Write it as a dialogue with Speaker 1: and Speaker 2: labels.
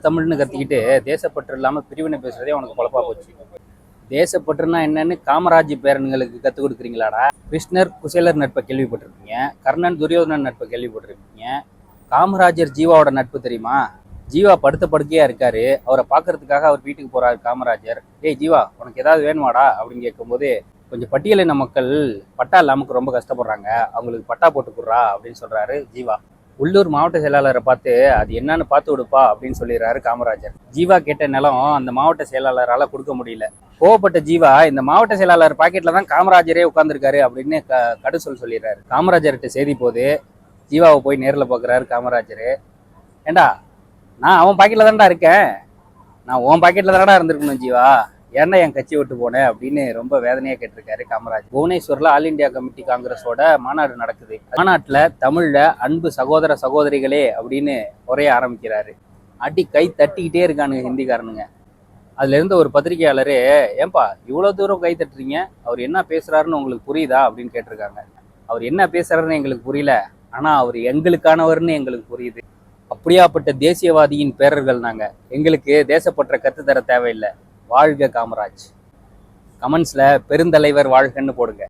Speaker 1: தமிழ்னு கத்திக்கிட்டு தேசப்பற்று இல்லாமல் பிரிவினை பேசுறதே உனக்கு பொழப்பா போச்சு. தேசப்பற்றுனா என்னன்னு காமராஜ் பேரன்களுக்கு கற்றுக் கொடுக்குறீங்களாடா? கிருஷ்ணர் குசேலர் நட்பை கேள்விப்பட்டிருக்கீங்க, கர்ணன் துரியோதனன் நட்பை கேள்விப்பட்டிருக்கீங்க. காமராஜர் ஜீவாவோட நட்பு தெரியுமா? ஜீவா படுத்த படுக்கையா இருக்காரு, அவரை பார்க்கறதுக்காக அவர் வீட்டுக்கு போறாரு காமராஜர். ஏய் ஜீவா, உனக்கு ஏதாவது வேணுமாடா அப்படின்னு கேட்கும்போது, கொஞ்சம் பட்டியலின மக்கள் பட்டா இல்லாமக்கு ரொம்ப கஷ்டப்படுறாங்க, அவங்களுக்கு பட்டா போட்டு கொடுறா அப்படின்னு சொல்றாரு ஜீவா. உள்ளூர் மாவட்ட செயலாளரை பார்த்து அது என்னன்னு பார்த்து விடுப்பா அப்படின்னு சொல்லிடுறாரு காமராஜர். ஜீவா கேட்ட நிலம் அந்த மாவட்ட செயலாளரால் கொடுக்க முடியல. கோவப்பட்ட ஜீவா, இந்த மாவட்ட செயலாளர் பாக்கெட்ல தான் காமராஜரே உட்கார்ந்துருக்காரு அப்படின்னு கடுசொல் சொல்லிடுறாரு. காமராஜர்கிட்ட செய்தி போது ஜீவாவை போய் நேரில் பார்க்குறாரு காமராஜர். ஏண்டா, நான் அவன் பாக்கெட்ல தான்டா இருக்கேன், நான் உன் பாக்கெட்ல தானடா இருந்திருக்கணும் ஜீவா, ஏன்னா என் கட்சி விட்டு போனேன் அப்படின்னு ரொம்ப வேதனையா கேட்டிருக்காரு காமராஜ். புவனேஸ்வர்ல ஆல் இண்டியா கமிட்டி காங்கிரஸோட மாநாடு நடக்குது. மாநாட்டுல தமிழ்ல அன்பு சகோதர சகோதரிகளே அப்படின்னு உரைய ஆரம்பிக்கிறாரு. அடி கை தட்டிக்கிட்டே இருக்கானுங்க ஹிந்திக்காரனுங்க. அதுல இருந்து ஒரு பத்திரிகையாளரு, ஏன்பா இவ்வளவு தூரம் கை தட்டுறீங்க, அவர் என்ன பேசுறாருன்னு உங்களுக்கு புரியுதா அப்படின்னு கேட்டிருக்காங்க. அவர் என்ன பேசுறாருன்னு எங்களுக்கு புரியல, ஆனா அவர் எங்களுக்கானவர்னு எங்களுக்கு புரியுது. அப்படியாப்பட்ட தேசியவாதியின் பேரர்கள் நாங்க, எங்களுக்கு தேசப்பற்ற கத்து தர தேவையில்லை. வாழ்க காமராஜ். கமெண்ட்ஸ்ல பெருந்தலைவர் வாழ்கன்னு போடுங்க.